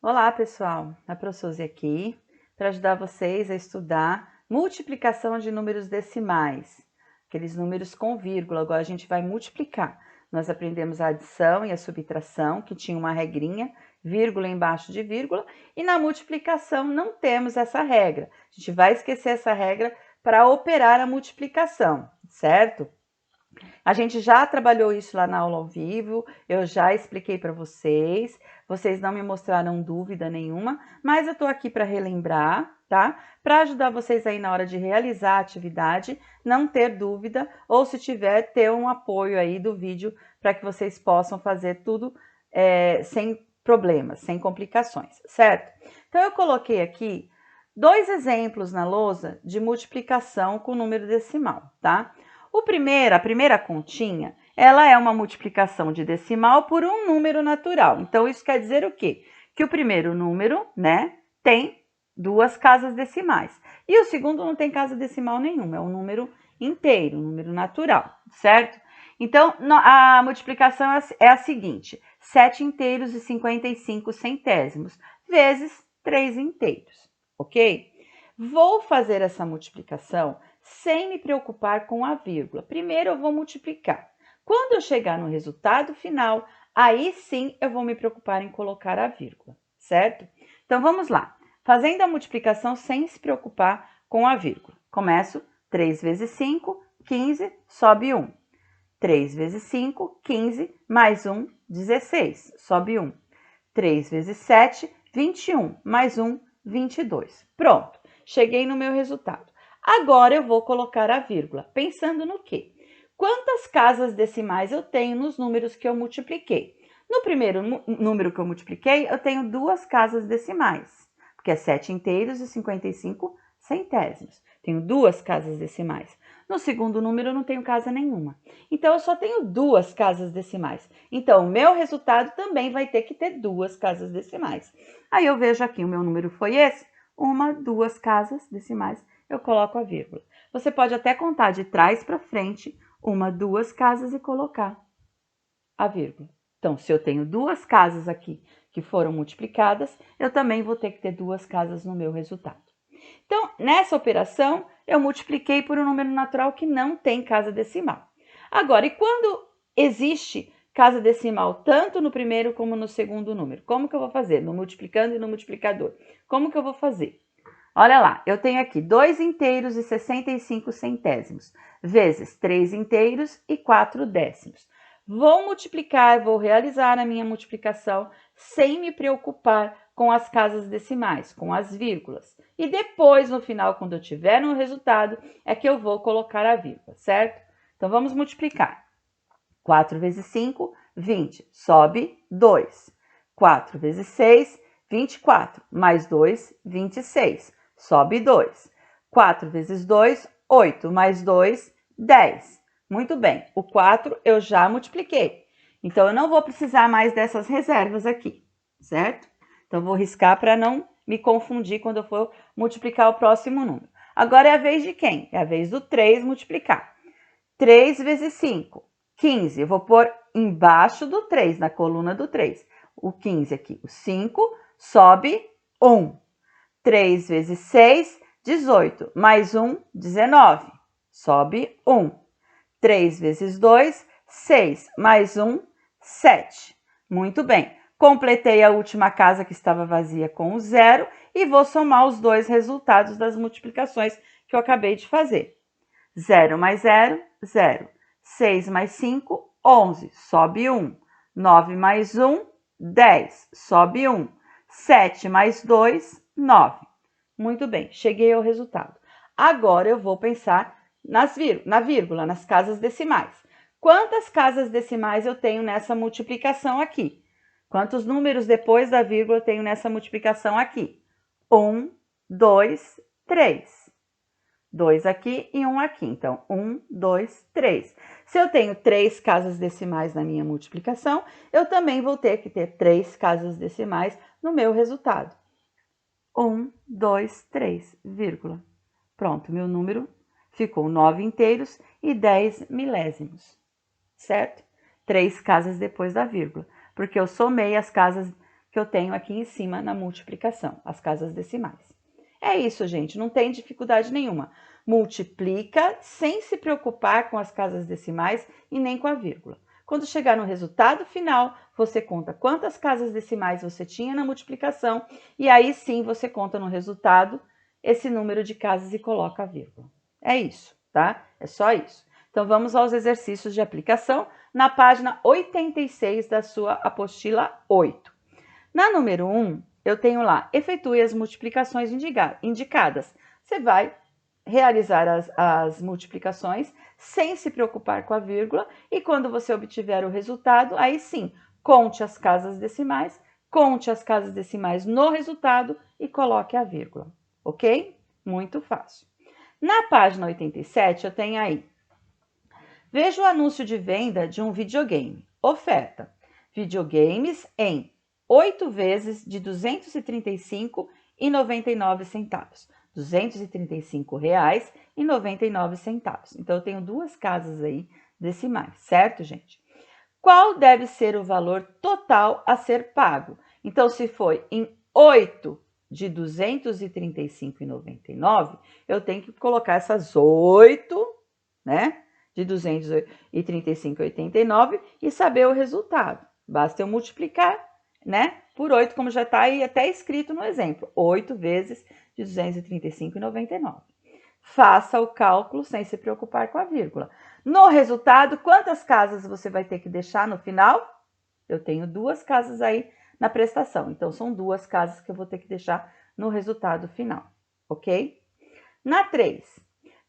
Olá, pessoal! A ProSuzy aqui para ajudar vocês a estudar multiplicação de números decimais, aqueles números com vírgula. Agora a gente vai multiplicar. Nós aprendemos a adição e a subtração, que tinha uma regrinha, vírgula embaixo de vírgula, e na multiplicação não temos essa regra. A gente vai esquecer essa regra para operar a multiplicação, certo? A gente já trabalhou isso lá na aula ao vivo, eu já expliquei para vocês, vocês não me mostraram dúvida nenhuma, mas eu estou aqui para relembrar, tá? Para ajudar vocês aí na hora de realizar a atividade, não ter dúvida, ou se tiver, ter um apoio aí do vídeo para que vocês possam fazer tudo sem problemas, sem complicações, certo? Então, eu coloquei aqui 2 exemplos na lousa de multiplicação com número decimal, tá? A primeira continha, ela é uma multiplicação de decimal por um número natural. Então, isso quer dizer o quê? Que o primeiro número, né, tem 2 casas decimais. E o segundo não tem casa decimal nenhuma, é um número inteiro, um número natural, certo? Então, a multiplicação é a seguinte: 7 inteiros e 55 centésimos, vezes 3 inteiros, ok? Vou fazer essa multiplicação sem me preocupar com a vírgula. Primeiro eu vou multiplicar. Quando eu chegar no resultado final, aí sim eu vou me preocupar em colocar a vírgula, certo? Então vamos lá. Fazendo a multiplicação sem se preocupar com a vírgula. Começo 3 vezes 5, 15, sobe 1. 3 vezes 5, 15, mais 1, 16, sobe 1. 3 vezes 7, 21, mais 1, 22. Pronto, cheguei no meu resultado. Agora eu vou colocar a vírgula, pensando no quê? Quantas casas decimais eu tenho nos números que eu multipliquei? No primeiro número que eu multipliquei, eu tenho 2 casas decimais, porque é 7 inteiros e 55 centésimos. Tenho 2 casas decimais. No segundo número, eu não tenho casa nenhuma. Então, eu só tenho 2 casas decimais. Então, o meu resultado também vai ter que ter 2 casas decimais. Aí, eu vejo aqui, o meu número foi esse. 1, 2 casas decimais, eu coloco a vírgula. Você pode até contar de trás para frente, 1, 2 casas e colocar a vírgula. Então, se eu tenho 2 casas aqui que foram multiplicadas, eu também vou ter que ter 2 casas no meu resultado. Então, nessa operação, eu multipliquei por um número natural que não tem casa decimal. Agora, e quando existe casa decimal tanto no primeiro como no segundo número? Como que eu vou fazer? No multiplicando e no multiplicador. Como que eu vou fazer? Olha lá, eu tenho aqui 2 inteiros e 65 centésimos, vezes 3 inteiros e 4 décimos. Vou multiplicar, vou realizar a minha multiplicação sem me preocupar com as casas decimais, com as vírgulas. E depois, no final, quando eu tiver no resultado, é que eu vou colocar a vírgula, certo? Então, vamos multiplicar. 4 vezes 5, 20. Sobe 2. 4 vezes 6, 24. Mais 2, 26. Sobe 2. 4 vezes 2, 8. Mais 2, 10. Muito bem, o 4 eu já multipliquei. Então, eu não vou precisar mais dessas reservas aqui, certo? Então, vou riscar para não me confundir quando eu for multiplicar o próximo número. Agora é a vez de quem? É a vez do 3 multiplicar. 3 vezes 5, 15. Eu vou pôr embaixo do 3, na coluna do 3. O 15 aqui. O 5 sobe 1. 3 vezes 6, 18. Mais 1, 19. Sobe 1. 3 vezes 2, 6. Mais 1, 7. Muito bem. Completei a última casa que estava vazia com o 0 e vou somar os dois resultados das multiplicações que eu acabei de fazer. 0 mais 0, 0. 6 mais 5, 11. Sobe 1. 9 mais 1, 10. Sobe 1. 7 mais 2, 9. Muito bem, cheguei ao resultado. Agora eu vou pensar na vírgula, nas casas decimais. Quantas casas decimais eu tenho nessa multiplicação aqui? Quantos números depois da vírgula eu tenho nessa multiplicação aqui? 1, 2, 3. 2 aqui e 1 aqui. Então, 1, 2, 3. Se eu tenho 3 casas decimais na minha multiplicação, eu também vou ter que ter 3 casas decimais no meu resultado. 1, 2, 3, vírgula. Pronto, meu número ficou 9 inteiros e 10 milésimos, certo? 3 casas depois da vírgula, porque eu somei as casas que eu tenho aqui em cima na multiplicação, as casas decimais. É isso, gente, não tem dificuldade nenhuma. Multiplica sem se preocupar com as casas decimais e nem com a vírgula. Quando chegar no resultado final, você conta quantas casas decimais você tinha na multiplicação e aí sim você conta no resultado esse número de casas e coloca a vírgula. É isso, tá? É só isso. Então, vamos aos exercícios de aplicação na página 86 da sua apostila 8. Na número 1, eu tenho lá, efetue as multiplicações indicadas. Você vai realizar as multiplicações sem se preocupar com a vírgula e quando você obtiver o resultado, aí sim, conte as casas decimais no resultado e coloque a vírgula, ok? Muito fácil. Na página 87, eu tenho aí, veja o anúncio de venda de um videogame. Oferta, videogames em 8 vezes de R$ 235,99. R$ 235,99. Então, eu tenho duas casas aí decimais, certo, gente? Qual deve ser o valor total a ser pago? Então, se foi em 8 de R$ 235,99, eu tenho que colocar essas 8, né? De 235,89 e saber o resultado. Basta eu multiplicar, né? Por 8, como já está aí até escrito no exemplo. 8 vezes de 235,99. Faça o cálculo sem se preocupar com a vírgula. No resultado, quantas casas você vai ter que deixar no final? Eu tenho duas casas aí na prestação. Então, são duas casas que eu vou ter que deixar no resultado final, ok? Na 3,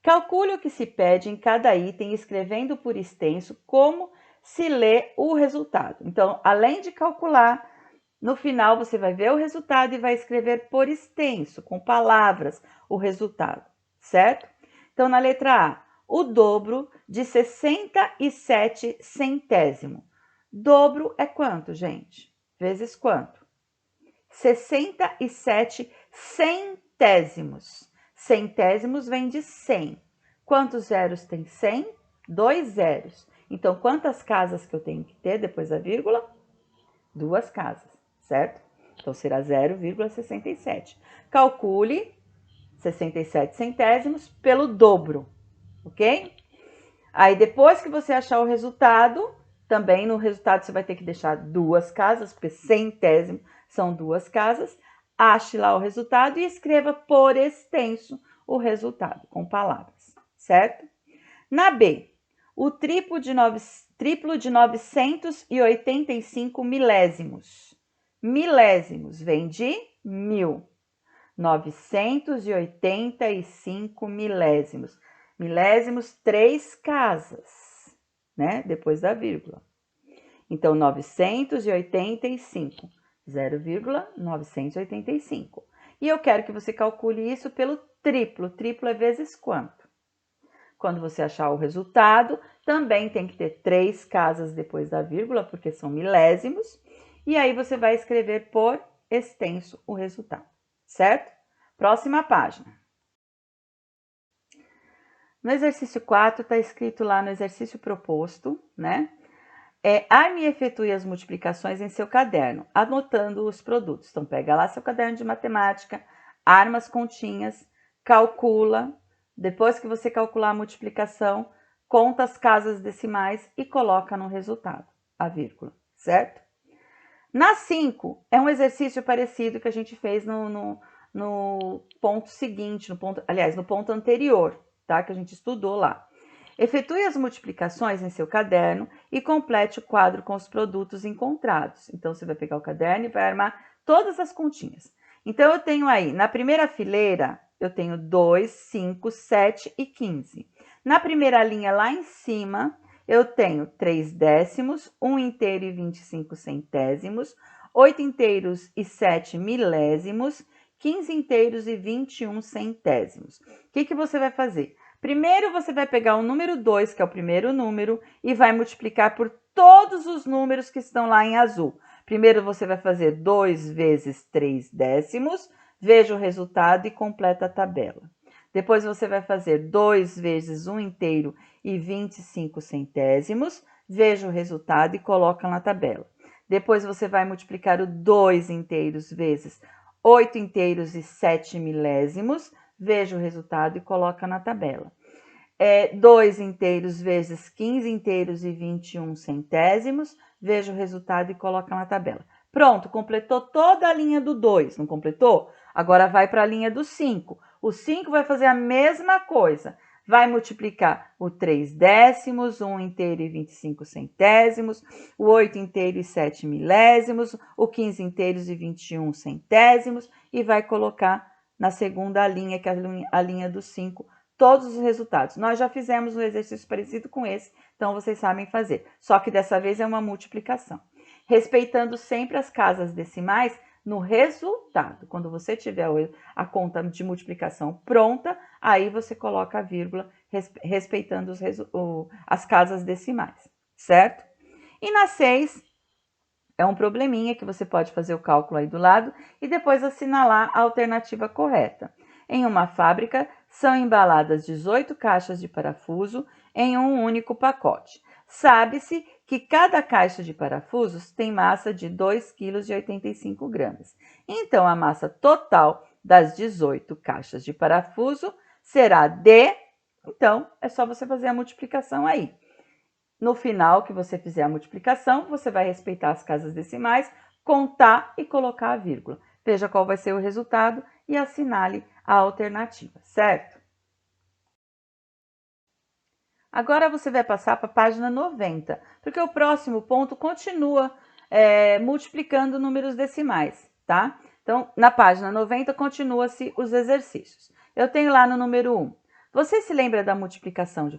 calcule o que se pede em cada item, escrevendo por extenso como se lê o resultado. Então, além de calcular, no final você vai ver o resultado e vai escrever por extenso, com palavras, o resultado, certo? Então, na letra A, o dobro de 67 centésimo. Dobro é quanto, gente? Vezes quanto? 67 centésimos. Centésimos vem de 100. Quantos zeros tem 100? 2 zeros. Então, quantas casas que eu tenho que ter depois da vírgula? Duas casas, certo? Então, será 0,67. Calcule 67 centésimos pelo dobro, ok? Aí, depois que você achar o resultado, também no resultado você vai ter que deixar duas casas, porque centésimo são duas casas. Ache lá o resultado e escreva por extenso o resultado, com palavras, certo? Na B, o triplo de 985 milésimos. Milésimos vem de 1000. 985 milésimos. Milésimos, 3 casas, né? Depois da vírgula. Então, 985, 0,985. E eu quero que você calcule isso pelo triplo. Triplo é vezes quanto? Quando você achar o resultado, também tem que ter 3 casas depois da vírgula, porque são milésimos. E aí você vai escrever por extenso o resultado, certo? Próxima página. No exercício 4, está escrito lá no exercício proposto, né? Arme e efetue as multiplicações em seu caderno, anotando os produtos. Então, pega lá seu caderno de matemática, arma as continhas, calcula. Depois que você calcular a multiplicação, conta as casas decimais e coloca no resultado, a vírgula, certo? Na 5, é um exercício parecido que a gente fez no ponto seguinte, no ponto anterior, tá? Que a gente estudou lá. Efetue as multiplicações em seu caderno e complete o quadro com os produtos encontrados. Então, você vai pegar o caderno e vai armar todas as continhas. Então, eu tenho aí, na primeira fileira, eu tenho 2, 5, 7 e 15. Na primeira linha, lá em cima, eu tenho 3 décimos, 1 inteiro e 25 centésimos, 8 inteiros e 7 milésimos, 15 inteiros e 21 centésimos. O que você vai fazer? Primeiro, você vai pegar o número 2, que é o primeiro número, e vai multiplicar por todos os números que estão lá em azul. Primeiro, você vai fazer 2 vezes 3 décimos, veja o resultado e completa a tabela. Depois, você vai fazer 2 vezes 1 inteiro e 25 centésimos, veja o resultado e coloca na tabela. Depois você vai multiplicar o 2 inteiros vezes 8 inteiros e 7 milésimos. Veja o resultado e coloca na tabela. 2 inteiros vezes 15 inteiros e 21 centésimos. Veja o resultado e coloca na tabela. Pronto, completou toda a linha do 2, não completou? Agora vai para a linha do 5. O 5 vai fazer a mesma coisa. Vai multiplicar o 3 décimos, 1 inteiro e 25 centésimos, o 8 inteiro e 7 milésimos, o 15 inteiros e 21 centésimos, e vai colocar na segunda linha, que é a linha do 5, todos os resultados. Nós já fizemos um exercício parecido com esse, então vocês sabem fazer. Só que dessa vez é uma multiplicação. Respeitando sempre as casas decimais no resultado. Quando você tiver a conta de multiplicação pronta, aí você coloca a vírgula respeitando as casas decimais, certo? E na 6, é um probleminha que você pode fazer o cálculo aí do lado e depois assinalar a alternativa correta. Em uma fábrica, são embaladas 18 caixas de parafuso em um único pacote. Sabe-se que cada caixa de parafusos tem massa de 2,85 kg. Então, a massa total das 18 caixas de parafuso será de... Então, é só você fazer a multiplicação aí. No final que você fizer a multiplicação, você vai respeitar as casas decimais, contar e colocar a vírgula. Veja qual vai ser o resultado e assinale a alternativa, certo? Agora você vai passar para a página 90, porque o próximo ponto continua multiplicando números decimais, tá? Então, na página 90, continua-se os exercícios. Eu tenho lá no número 1. Você se lembra da multiplicação de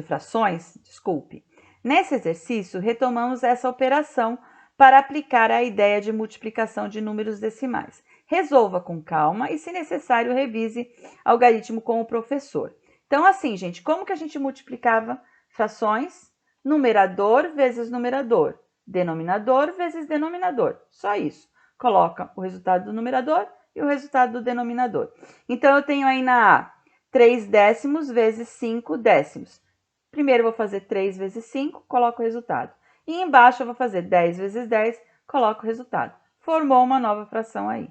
frações? Desculpe. Nesse exercício, retomamos essa operação para aplicar a ideia de multiplicação de números decimais. Resolva com calma e, se necessário, revise o algoritmo com o professor. Então, assim, gente, como que a gente multiplicava frações? Numerador vezes numerador, denominador vezes denominador, só isso. Coloca o resultado do numerador e o resultado do denominador. Então, eu tenho aí na A 3 décimos vezes 5 décimos. Primeiro, eu vou fazer 3 vezes 5, coloco o resultado. E embaixo, eu vou fazer 10 vezes 10, coloco o resultado. Formou uma nova fração aí.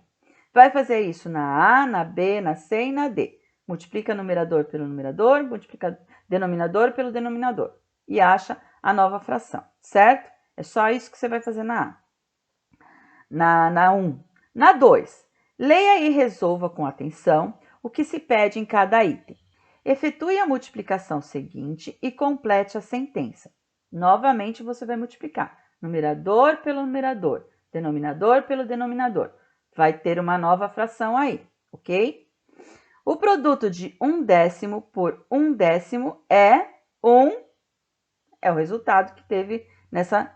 Vai fazer isso na A, na B, na C e na D. Multiplica numerador pelo numerador, multiplica denominador pelo denominador. E acha a nova fração, certo? É só isso que você vai fazer na A. Na 1. Na 2, leia e resolva com atenção o que se pede em cada item. Efetue a multiplicação seguinte e complete a sentença. Novamente, você vai multiplicar numerador pelo numerador, denominador pelo denominador. Vai ter uma nova fração aí, ok? O produto de 1 décimo por 1 décimo é o resultado que teve nessa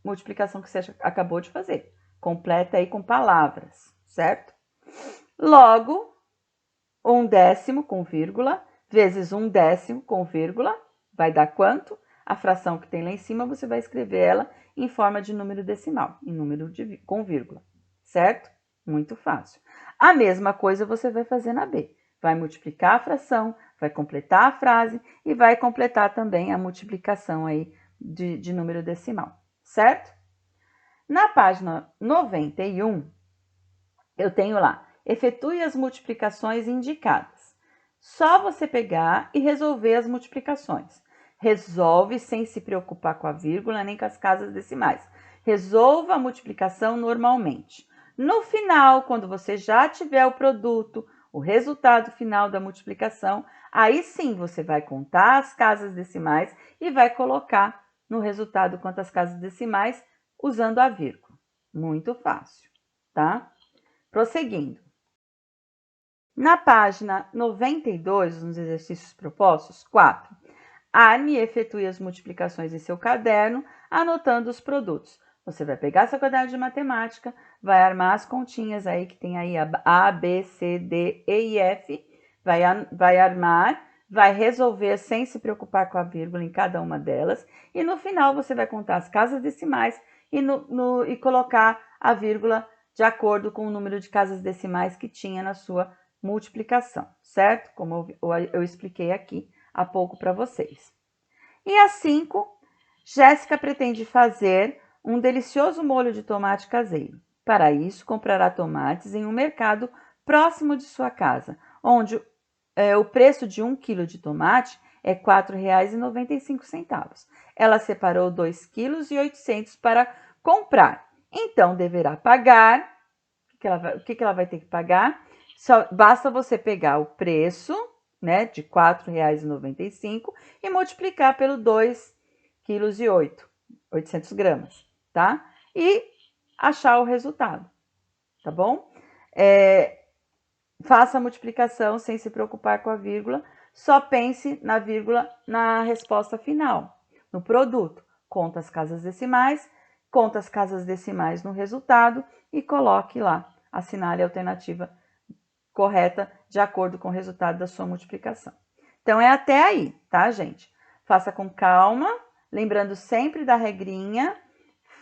multiplicação que você acabou de fazer. Completa aí com palavras, certo? Logo, 1 décimo com vírgula vezes 1 décimo com vírgula vai dar quanto? A fração que tem lá em cima, você vai escrever ela em forma de número decimal, em número com vírgula, certo? Muito fácil. A mesma coisa você vai fazer na B. Vai multiplicar a fração, vai completar a frase e vai completar também a multiplicação aí de número decimal, certo? Na página 91, eu tenho lá, efetue as multiplicações indicadas. Só você pegar e resolver as multiplicações. Resolve sem se preocupar com a vírgula nem com as casas decimais. Resolva a multiplicação normalmente. No final, quando você já tiver o produto, o resultado final da multiplicação, aí sim você vai contar as casas decimais e vai colocar no resultado quantas casas decimais usando a vírgula. Muito fácil, tá? Prosseguindo. Na página 92, nos exercícios propostos, 4. Arme e efetue as multiplicações em seu caderno, anotando os produtos. Você vai pegar seu caderno de matemática, vai armar as continhas aí, que tem aí A, B, C, D, E e F, vai armar, vai resolver sem se preocupar com a vírgula em cada uma delas, e no final você vai contar as casas decimais e colocar a vírgula de acordo com o número de casas decimais que tinha na sua multiplicação, certo? Como eu expliquei aqui há pouco para vocês. E a 5, Jéssica pretende fazer um delicioso molho de tomate caseiro. Para isso, comprará tomates em um mercado próximo de sua casa, onde o preço de 1 quilo de tomate é R$ 4,95. Ela separou 2,8 kg para comprar. Então, deverá pagar. O que ela vai ter que pagar? Só basta você pegar o preço, né, de R$ 4,95 e multiplicar pelo 2,8 kg, 800 gramas, tá? E achar o resultado, tá bom? Faça a multiplicação sem se preocupar com a vírgula, só pense na vírgula na resposta final, no produto. Conta as casas decimais no resultado e coloque lá, assinale a alternativa correta de acordo com o resultado da sua multiplicação. Então, é até aí, tá, gente? Faça com calma, lembrando sempre da regrinha,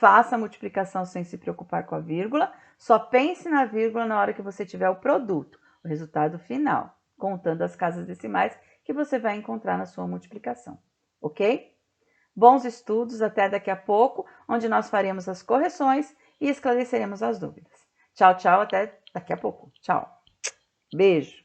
faça a multiplicação sem se preocupar com a vírgula, só pense na vírgula na hora que você tiver o produto, o resultado final, contando as casas decimais que você vai encontrar na sua multiplicação, ok? Bons estudos, até daqui a pouco, onde nós faremos as correções e esclareceremos as dúvidas. Tchau, tchau, até daqui a pouco. Tchau. Beijo.